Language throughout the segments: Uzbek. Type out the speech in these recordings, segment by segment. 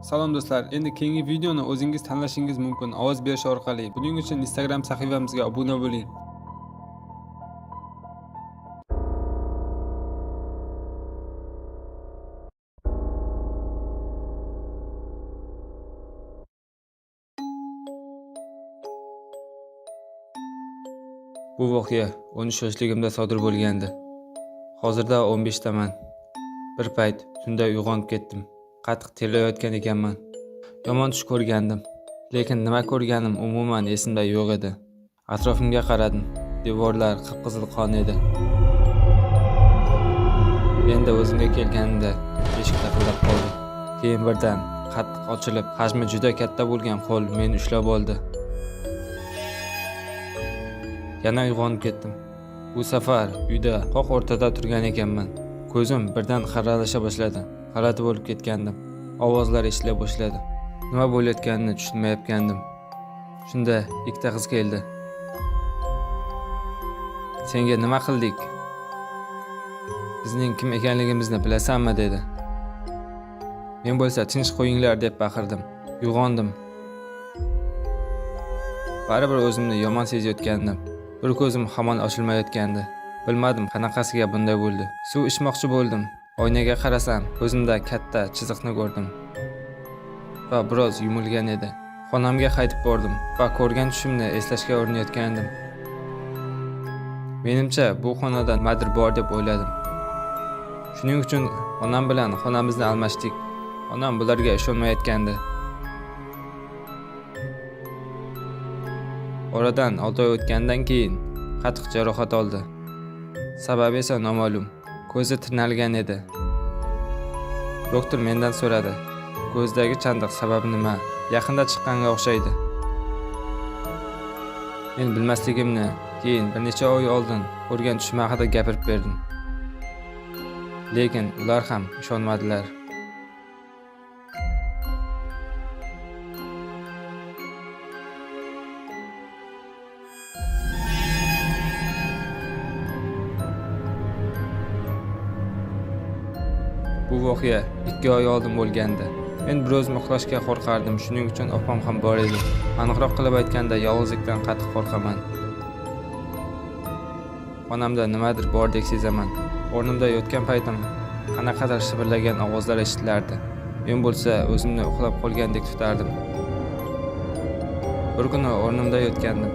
Salom do'stlar, endi keyingi videoni o'zingiz tanlashingiz mumkin ovoz berish orqali. Buning uchun Instagram sahifamizga obuna bo'ling. Bu voqea 13 yoshligimda sodir bo'lgandi. Hozirda 15 taman. Bir payt tunda uyg'onib ketdim. Qattiq terlayotgan ekanman. Yomon tush ko'rgandim. Lekin nima ko'rganim umuman esimda yo'q edi. Atrofimga qaradim. Devorlar qip-qizil qon edi. Endi o'zimga kelganimda eshik taqillab qoldi. Keyin birdan qattiq ochilib, hajmi juda katta bo'lgan qo'l meni ushlab oldi. Yana uyg'onib ketdim. Bu safar uyda qoq o'rtada turgan ekanman. Ko'zim birdan xiralasha boshladi. G'alati bo'lib ketgandim. Ovozlar eshitila boshladi. Nima bo'layotganini tushunmayotgandim. Shunda ikkita qiz keldi. "Senga nima qildik? Bizning kim ekanligimizni bilasanmi?" dedi. Men bo'lsa tinch qo'yinglar deb baqirdim. Uyg'ondim. Baribir o'zimni yomon sezayotgandim. Bir ko'zim hamon ochilmayotgandi. Bilmadim qanaqasiga bunday bo'ldi. Suv ichmoqchi bo'ldim. Oynaga qarasam, ko'zimda katta chiziqni ko'rdim. Va biroz yumilgan edi. Xonamga qaytib bordim va ko'rgan tushimni eslashga urinayotgandim. Menimcha bu xonada nimadir bor deb o'yladim. Shuning uchun onam bilan xonamizni almashdik. Onam bularga ishonmayotgandi. Oradan 6 oy o'tgandan keyin qattiq jarohat oldi. Sababi esa noma'lum. Ko'zi tirnalgan edi. Doktor mendan so'radi. Ko'zdagi chandiq sababi nima? Yaqinda chiqqanga o'xshaydi. Men bilmasligimni keyin bir necha oy oldin ko'rgan tushim haqida gapirib berdim. Lekin ular ham ishonmadilar. Bu voqea 2 oy oldin bo'lgandi. Men biroz uxlashga qo'rqardim, shuning uchun opam ham bor edi. Aniqroq qilib aytganda, yolg'izlikdan qattiq qo'rqaman. Xonamda nimadir bordek sezaman. O'rnimda yotgan paytim qanaqadir shivirlagan ovozlar eshitilardi. Men bo'lsa o'zimni uxlab qolgandek tutardim. Bir kuni o'rnimda yotgandim.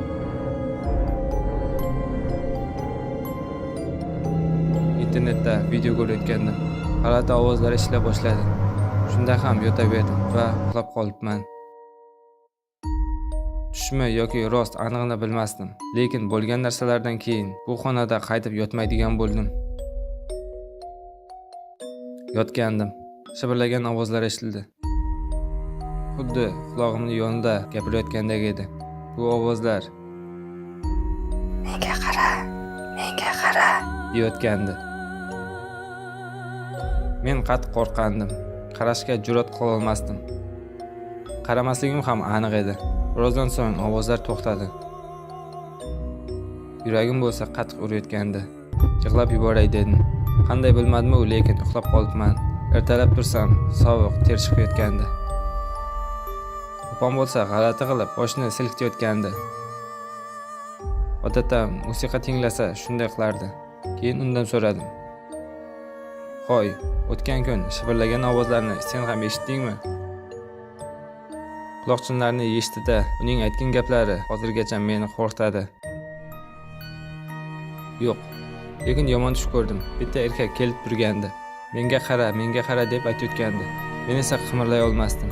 Internetda video ko'rayotgandim. G'alati ovozlar eshitila boshladi. Shunda ham yotaverdim va uxlab qolibman. Tushmi yoki rost aniqini bilmasdim, lekin bo'lgan narsalardan keyin bu xonada qaytib yotmaydigan bo'ldim. Yotgandim. Shivirlagan ovozlar eshitildi. Xuddi quloqimning yonida gapirayotgandek edi. Bu ovozlar "Menga qara, menga qara" deyotgandi. Men qattiq qo'rqandim. Qarashga jur'at qila olmasdim. Qaramasligim ham aniq edi. Birozdan so'ng ovozlar to'xtadi. Yuragim bo'lsa qattiq urayotgandi. Yig'lab yuboray dedim. Qanday bilmadim-u, lekin uxlab qolibman. Ertalab tursam, sovuq ter chiqayotgandi. Opam bo'lsa g'alati qilib boshini silkitayotgandi. Odatda musiqa tinglasa shunday qilardi. Keyin undan so'radim. "Hoy, o'tgan kun shivirlagan ovozlarni sen ham eshitdingmi?" Quloqchinlarni eshitdi-da, uning aytgan gaplari hozirgacha meni qo'rqitadi. Yo'q, lekin yomon tush ko'rdim. Bitta erkak kelib turgandi. "Menga qara" deb aytayotgandi. Men esa qimirlay olmasdim.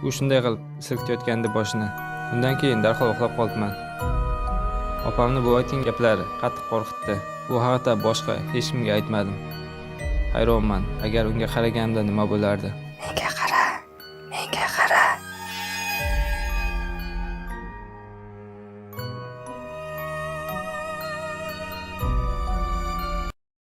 U shunday qilib silkitayotgandi boshini. Undan keyin darhol uxlab qolibman. Opamni bu aytgan gaplari qattiq qo'rqitdi. Bu haqida boshqa hech kimga aytmadim. Hayronman, agar unga qaraganimda nima bo'lardi?